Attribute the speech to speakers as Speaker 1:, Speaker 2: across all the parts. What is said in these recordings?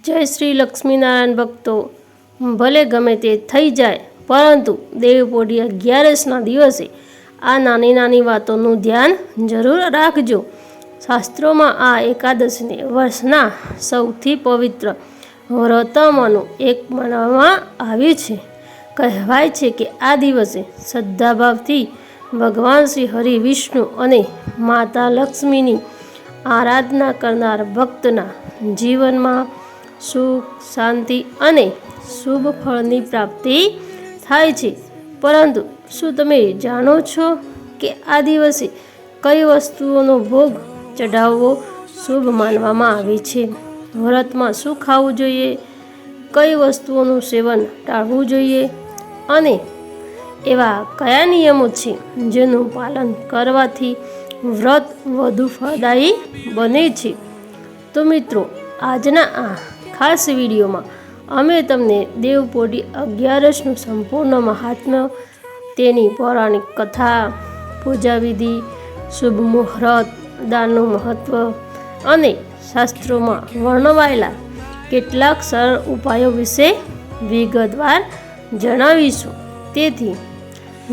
Speaker 1: જય શ્રી લક્ષ્મીનારાયણ ભક્તો, ભલે ગમે તે થઈ જાય, પરંતુ દેવપોઢી 11ના દિવસે આ નાની નાની વાતોનું ધ્યાન જરૂર રાખજો. શાસ્ત્રોમાં આ એકાદશીને વર્ષના સૌથી પવિત્ર વ્રતોમાંનું એક માનવામાં આવ્યું છે. કહેવાય છે કે આ દિવસે શ્રદ્ધાભાવથી ભગવાન શ્રી હરિ વિષ્ણુ અને માતા લક્ષ્મીની આરાધના કરનાર ભક્તના જીવનમાં સુખ, શાંતિ અને શુભ ફળની પ્રાપ્તિ થાય છે. પરંતુ શું તમે જાણો છો કે આ દિવસે કઈ વસ્તુઓનો ભોગ ચઢાવવો શુભ માનવામાં આવે છે? વ્રતમાં શું ખાવું જોઈએ, કઈ વસ્તુઓનું સેવન ટાળવું જોઈએ અને એવા કયા નિયમો છે જેનું પાલન કરવાથી વ્રત વધુ ફળદાયી બને છે? તો મિત્રો, આજના આ ખાસ વિડીયોમાં અમે તમને દેવપોઢી 11નું સંપૂર્ણ મહાત્મ્ય, તેની પૌરાણિક કથા, પૂજાવિધિ, શુભ મુહૂર્ત, દાનનું મહત્ત્વ અને શાસ્ત્રોમાં વર્ણવાયેલા કેટલાક સરળ ઉપાયો વિશે વિગતવાર જણાવીશું. તેથી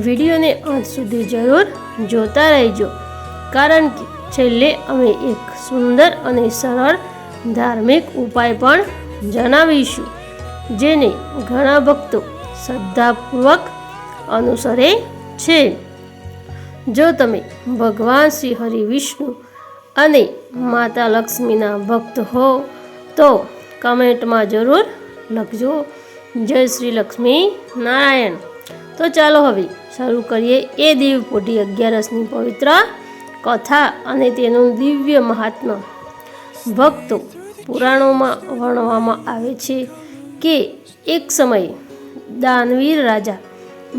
Speaker 1: વિડીયોને અંત સુધી જરૂર જોતા રહેજો, કારણ કે છેલ્લે અમે એક સુંદર અને સરળ ધાર્મિક ઉપાય પણ જણાવીશું, જેને ઘણા ભક્તો શ્રદ્ધાપૂર્વક અનુસરે છે. જો તમે ભગવાન શ્રી હરિ વિષ્ણુ અને માતા લક્ષ્મીના ભક્ત હો તો કમેન્ટમાં જરૂર લખજો, જય શ્રી લક્ષ્મી નારાયણ. તો ચાલો હવે શરૂ કરીએ એ દેવપોઢી 11ની પવિત્ર કથા અને તેનું દિવ્ય મહાત્મ્ય. ભક્તો, પુરાણોમાં વર્ણવવામાં આવે છે કે એક સમયે દાનવીર રાજા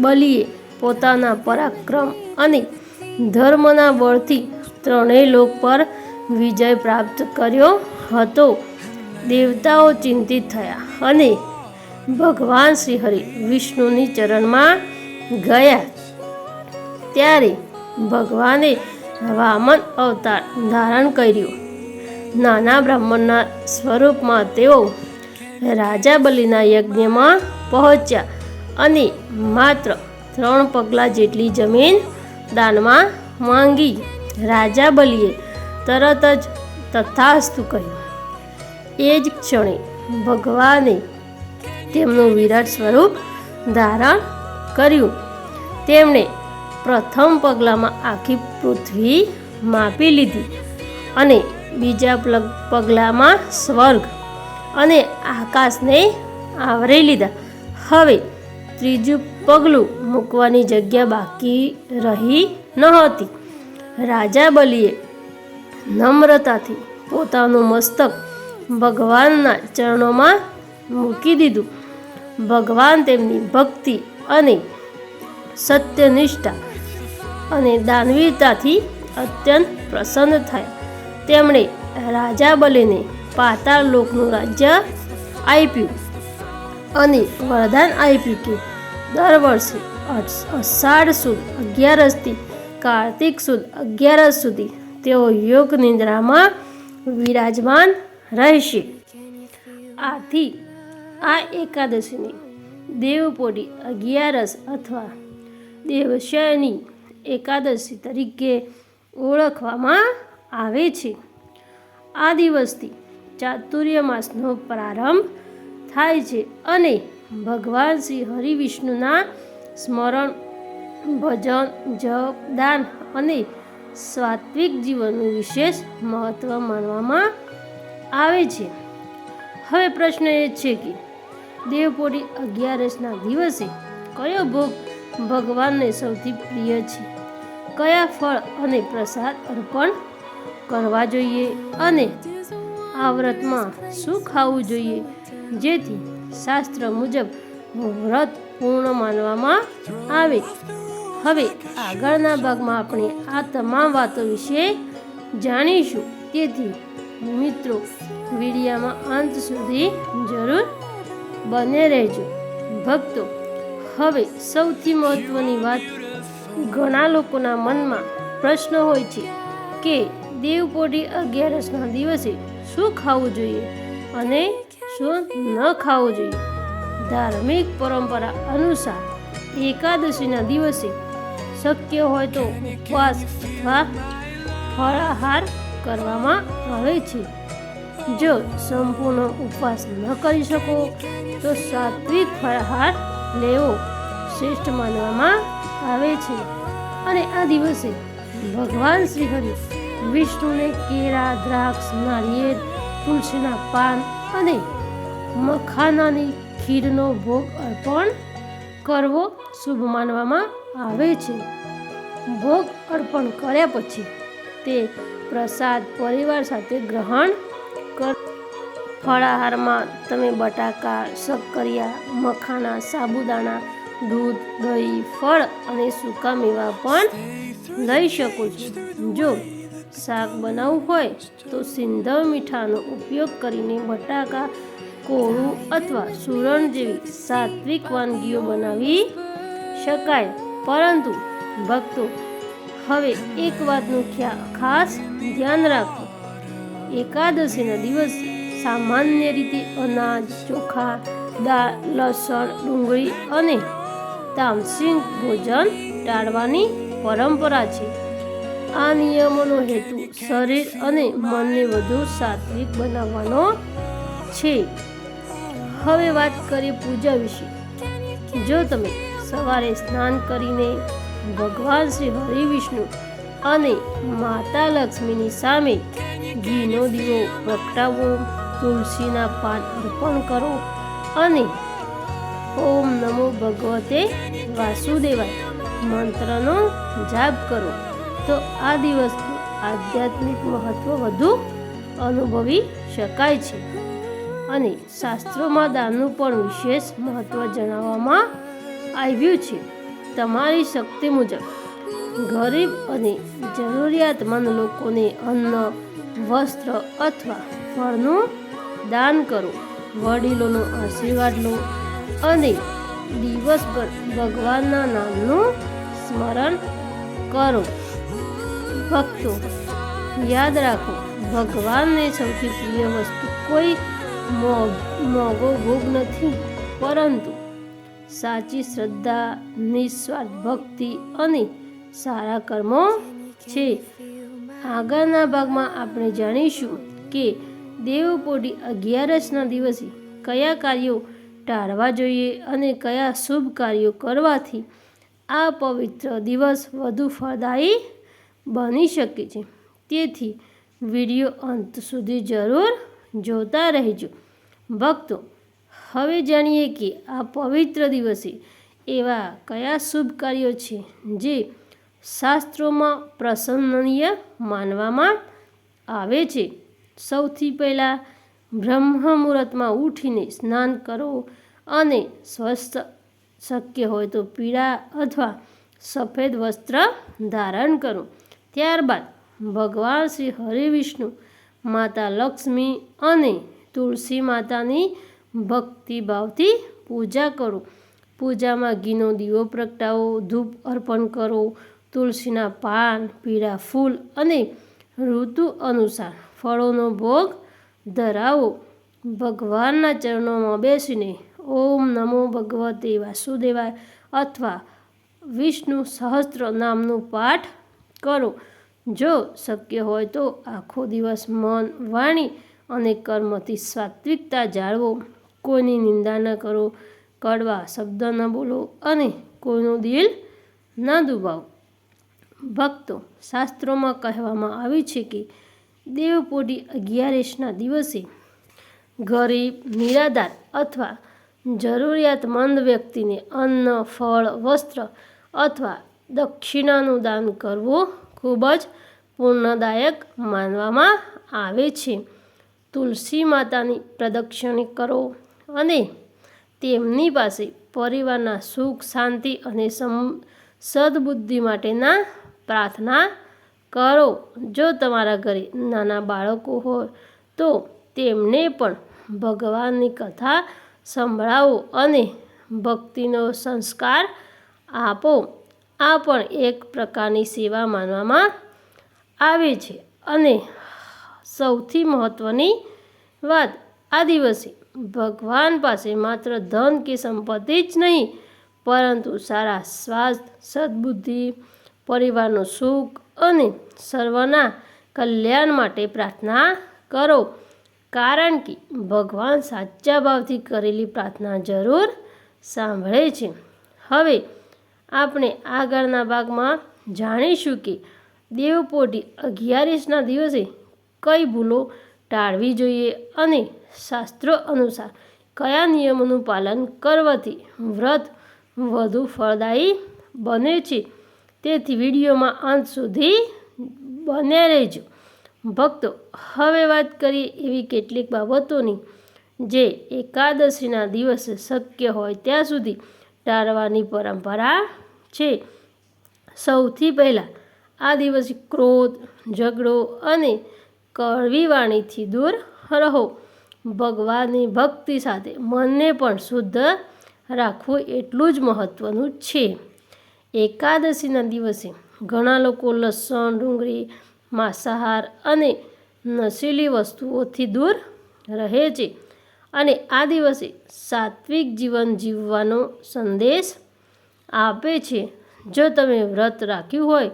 Speaker 1: બલિએ પોતાના પરાક્રમ અને ધર્મના બળથી ત્રણેય લોક પર વિજય પ્રાપ્ત કર્યો હતો. દેવતાઓ ચિંતિત થયા અને ભગવાન શ્રી હરિ વિષ્ણુની ચરણમાં ગયા. ત્યારે ભગવાને વામન અવતાર ધારણ કર્યો. નાના બ્રાહ્મણના સ્વરૂપમાં તેઓ રાજા બલિના યજ્ઞમાં પહોંચ્યા અને માત્ર 3 પગલાં જેટલી જમીન દાનમાં માંગી. રાજા બલિએ તરત જ તથાસ્તુ કહ્યું. એ જ ક્ષણે ભગવાને તેમનું વિરાટ સ્વરૂપ ધારણ કર્યું. તેમણે પ્રથમ પગલામાં આખી પૃથ્વી માપી લીધી અને બીજા પગલામાં સ્વર્ગ અને આકાશને આવરી લીધા. હવે ત્રીજું પગલું મૂકવાની જગ્યા બાકી રહી નહોતી. રાજા બલિએ નમ્રતાથી પોતાનું મસ્તક ભગવાનના ચરણોમાં મૂકી દીધું. ભગવાન તેમની ભક્તિ અને સત્યનિષ્ઠા અને દાનવીરતાથી અત્યંત પ્રસન્ન થયા. તેમણે રાજા બલિને પાતાળ લોકનું રાજ્ય આપ્યું અને વરદાન આપ્યું કે દર વર્ષે અષાઢ સુદ 11થી કાર્તિક સુદ 11 સુધી તેઓ યોગ નિદ્રામાં વિરાજમાન રહેશે. આથી આ એકાદશીને દેવપોઢી 11 અથવા દેવશયની એકાદશી તરીકે ઓળખવામાં આવે છે. આ દિવસથી ચાતુર્ય માસનો પ્રારંભ થાય છે અને ભગવાન શ્રી હરિ વિષ્ણુના સ્મરણ, ભજન, જપ, દાન અને સાત્વિક જીવનનું વિશેષ મહત્ત્વ માનવામાં આવે છે. હવે પ્રશ્ન એ છે કે દેવપોઢી 11ના દિવસે કયો ભોગ ભગવાનને સૌથી પ્રિય છે? કયા ફળ અને પ્રસાદ અર્પણ કરવા જોઈએ અને આ વ્રતમાં શું ખાવું જોઈએ જેથી શાસ્ત્ર મુજબ વ્રત પૂર્ણ માનવામાં આવે? હવે આગળના ભાગમાં આપણે આ તમામ વાતો વિશે જાણીશું. તેથી મિત્રો, વિડીયોમાં અંત સુધી જરૂર બને રહેજો. ભક્તો, હવે સૌથી મહત્વની વાત, ઘણા લોકોના મનમાં પ્રશ્ન હોય છે કે દેવપોઢી 11ના દિવસે શું ખાવું જોઈએ અને માંસો ન ખાવું જોઈએ. ધાર્મિક પરંપરા અનુસાર એકાદશીના દિવસે શક્ય હોય તો ઉપવાસ અથવા ફળાહાર કરવામાં આવે છે. જો સંપૂર્ણ ઉપવાસ ન કરી શકો તો સાત્વિક ફળાહાર લેવો શ્રેષ્ઠ માનવામાં આવે છે. અને આ દિવસે ભગવાન શ્રી હરિ વિષ્ણુને કેળા, દ્રાક્ષ, નારિયેળ, તુલસીના પાન અને મખાનાની ખીરનો ભોગ અર્પણ કરવો શુભ માનવામાં આવે છે. ભોગ અર્પણ કર્યા પછી તે પ્રસાદ પરિવાર સાથે ગ્રહણ કર. ફળાહારમાં તમે બટાકા, શક્કરિયા, મખાના, સાબુદાણા, દૂધ, દહીં, ફળ અને સૂકા મેવા પણ લઈ શકો છો. જો શાક બનાવવું હોય તો સિંધવ મીઠાનો ઉપયોગ કરીને બટાકા, કોળું અથવા સુરણ જેવી સાત્વિક વાનગીઓ બનાવી શકાય. પરંતુ ભક્તો, હવે એક વાતનું ખાસ ધ્યાન રાખો. એકાદશીના દિવસે સામાન્ય રીતે અનાજ, ચોખા, દાળ, લસણ, ડુંગળી અને તામસિક ભોજન ટાળવાની પરંપરા છે. આ નિયમોનો હેતુ શરીર અને મનને વધુ સાત્વિક બનાવવાનો છે. હવે વાત કરીએ પૂજા વિશે. જો તમે સવારે સ્નાન કરીને ભગવાન શ્રી હરિ વિષ્ણુ અને માતા લક્ષ્મીની સામે ઘીનો દીવો પ્રગટાવો, તુલસીના પાન અર્પણ કરો અને ઓમ નમો ભગવતે વાસુદેવાય મંત્રનો જાપ કરો તો આ દિવસનું આધ્યાત્મિક મહત્વ વધુ અનુભવી શકાય છે. અને શાસ્ત્રોમાં દાનનું પણ વિશેષ મહત્વ જણાવવામાં આવ્યું છે. તમારી શક્તિ મુજબ ગરીબ અને જરૂરિયાતમંદ લોકોને અન્ન, વસ્ત્ર અથવા ફળનું દાન કરો. વડીલોનો આશીર્વાદ લો અને દિવસભર ભગવાનના નામનું સ્મરણ કરો. ભક્તો, યાદ રાખો, ભગવાનને સૌથી પ્રિય વસ્તુ કોઈ મોંઘો ભોગ નથી, પરંતુ સાચી શ્રદ્ધા, નિસ્વાર્થ ભક્તિ અને સારા કર્મો છે. આગળના ભાગમાં આપણે જાણીશું કે દેવપોઢી 11ના દિવસે કયા કાર્યો ટાળવા જોઈએ અને કયા શુભ કાર્યો કરવાથી આ પવિત્ર દિવસ વધુ ફળદાયી બની શકે છે. તેથી વિડીયો અંત સુધી જરૂર જોતા રહેજો. ભક્તો, હવે જાણીએ કે આ પવિત્ર દિવસે એવા કયા શુભ કાર્યો છે જે શાસ્ત્રોમાં પ્રશંસનીય માનવામાં આવે છે. સૌથી પહેલાં બ્રહ્મ મુહૂર્તમાં ઉઠીને સ્નાન કરો અને સ્વસ્થ, શક્ય હોય તો પીળા અથવા સફેદ વસ્ત્ર ધારણ કરો. ત્યારબાદ ભગવાન શ્રી હરિ વિષ્ણુ, માતા લક્ષ્મી અને તુલસી માતાની ભક્તિભાવથી પૂજા કરો. પૂજામાં ઘીનો દીવો પ્રગટાવો, ધૂપ અર્પણ કરો, તુલસીના પાન, પીળા ફૂલ અને ઋતુ અનુસાર ફળોનો ભોગ ધરાવો. ભગવાનના ચરણોમાં બેસીને ઓમ નમો ભગવતે વાસુદેવાય અથવા વિષ્ણુ સહસ્ત્ર નામનું પાઠ કરો. જો શક્ય હોય તો આખો દિવસ મન, વાણી અને કર્મથી સાત્વિકતા જાળવો. કોઈની નિંદા ન કરો, કડવા શબ્દ ન બોલો અને કોઈનું દિલ ન દુભાવો. ભક્તો, શાસ્ત્રોમાં કહેવામાં આવ્યું છે કે દેવપોઢી 11ના દિવસે ગરીબ, નિરાધાર અથવા જરૂરિયાતમંદ વ્યક્તિને અન્ન, ફળ, વસ્ત્ર અથવા દક્ષિણાનું દાન કરવું ખૂબ જ પુણ્યદાયક માનવામાં આવે છે. તુલસી માતાની પ્રદક્ષિણા કરો અને તેમની પાસે પરિવારના સુખ, શાંતિ અને સદબુદ્ધિ માટેના પ્રાર્થના કરો. જો તમારા ઘરે નાના બાળકો હોય તો તેમને પણ ભગવાનની કથા સંભળાવો અને ભક્તિનો સંસ્કાર આપો. આ પણ એક પ્રકારની સેવા માનવામાં આવે છે. અને સૌથી મહત્ત્વની વાત, આ દિવસે ભગવાન પાસે માત્ર ધન કે સંપત્તિ જ નહીં, પરંતુ સારા સ્વાસ્થ્ય, સદબુદ્ધિ, પરિવારનું સુખ અને સર્વના કલ્યાણ માટે પ્રાર્થના કરો, કારણ કે ભગવાન સાચા ભાવથી કરેલી પ્રાર્થના જરૂર સાંભળે છે. હવે આપણે આગળના ભાગમાં જાણીશું કે દેવપોઢી 11ના દિવસે કઈ ભૂલો ટાળવી જોઈએ અને શાસ્ત્રો અનુસાર કયા નિયમોનું પાલન કરવાથી વ્રત વધુ ફળદાયી બને છે. તેથી વિડીયોમાં અંત સુધી બન્યા રહેજો. ભક્તો, હવે વાત કરીએ એવી કેટલીક બાબતોની જે એકાદશીના દિવસે શક્ય હોય ત્યાં સુધી ટાળવાની પરંપરા છે. સૌથી પહેલાં આ દિવસે ક્રોધ, ઝઘડો અને કડવી વાણીથી દૂર રહો. ભગવાનની ભક્તિ સાથે મનને પણ શુદ્ધ રાખવું એટલું જ મહત્ત્વનું છે. એકાદશીના દિવસે ઘણા લોકો લસણ, ડુંગળી, માંસાહાર અને નશીલી વસ્તુઓથી દૂર રહે છે અને આ દિવસે સાત્વિક જીવન જીવવાનો સંદેશ આપે છે. જો તમે વ્રત રાખ્યું હોય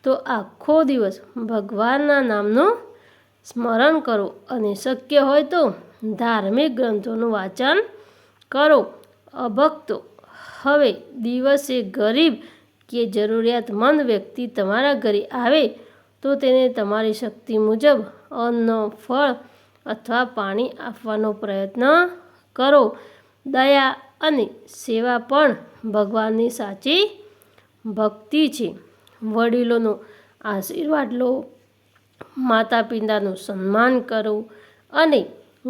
Speaker 1: તો આખો દિવસ ભગવાનના નામનું સ્મરણ કરો અને શક્ય હોય તો ધાર્મિક ગ્રંથોનું વાંચન કરો. ભક્તો, હવે દિવસે ગરીબ કે જરૂરિયાતમંદ વ્યક્તિ તમારા ઘરે આવે તો તેને તમારી શક્તિ મુજબ અન્ન, ફળ અથવા પાણી આપવાનો પ્રયત્ન કરો. દયા અને સેવા પણ ભગવાનની સાચી ભક્તિ છે. વડીલોનો આશીર્વાદ લો, માતા પિતાનું સન્માન કરો અને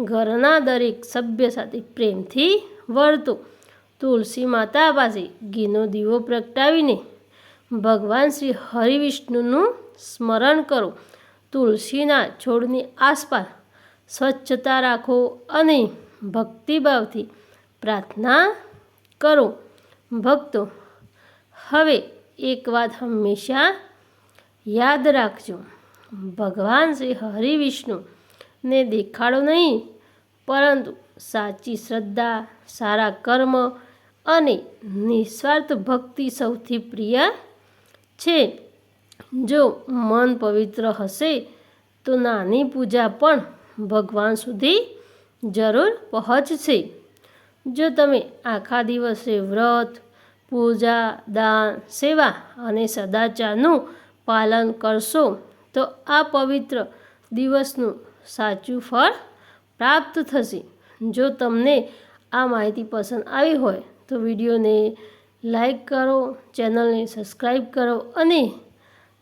Speaker 1: ઘરના દરેક સભ્ય સાથે પ્રેમથી વર્તો. તુલસી માતા પાસે ઘીનો દીવો પ્રગટાવીને ભગવાન શ્રી હરિવિષ્ણુનું સ્મરણ કરો. તુલસીના છોડની આસપાસ સ્વચ્છતા રાખો અને ભક્તિભાવથી પ્રાર્થના કરો. ભક્તો, હવે એક વાત હંમેશા યાદ રાખજો. ભગવાન શ્રી હરિવિષ્ણુને દેખાડો નહીં, પરંતુ સાચી શ્રદ્ધા, સારા કર્મ અને નિસ્વાર્થ ભક્તિ સૌથી પ્રિય છે. જો મન પવિત્ર હશે તો નાની પૂજા પણ ભગવાન સુધી જરૂર પહોંચશે. જો તમે આખા દિવસે વ્રત, પૂજા, દાન, સેવા અને સદાચારનું પાલન કરશો તો આ પવિત્ર દિવસનું સાચું ફળ પ્રાપ્ત થશે. જો તમને આ માહિતી પસંદ આવી હોય તો વિડીયોને લાઈક કરો, ચેનલને સબસ્ક્રાઈબ કરો અને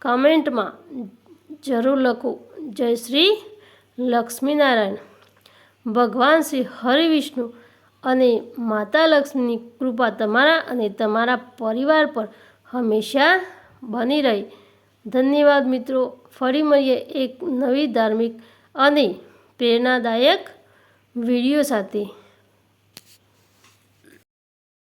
Speaker 1: કમેન્ટમાં જરૂર લખો, જય શ્રી લક્ષ્મીનારાયણ. ભગવાન શ્રી હરિવિષ્ણુ અને માતા લક્ષ્મીની કૃપા તમારા અને તમારા પરિવાર પર હંમેશા બની રહે. ધન્યવાદ મિત્રો. ફરી મળીએ એક નવી ધાર્મિક અને પ્રેરણાદાયક વિડીયો સાથે.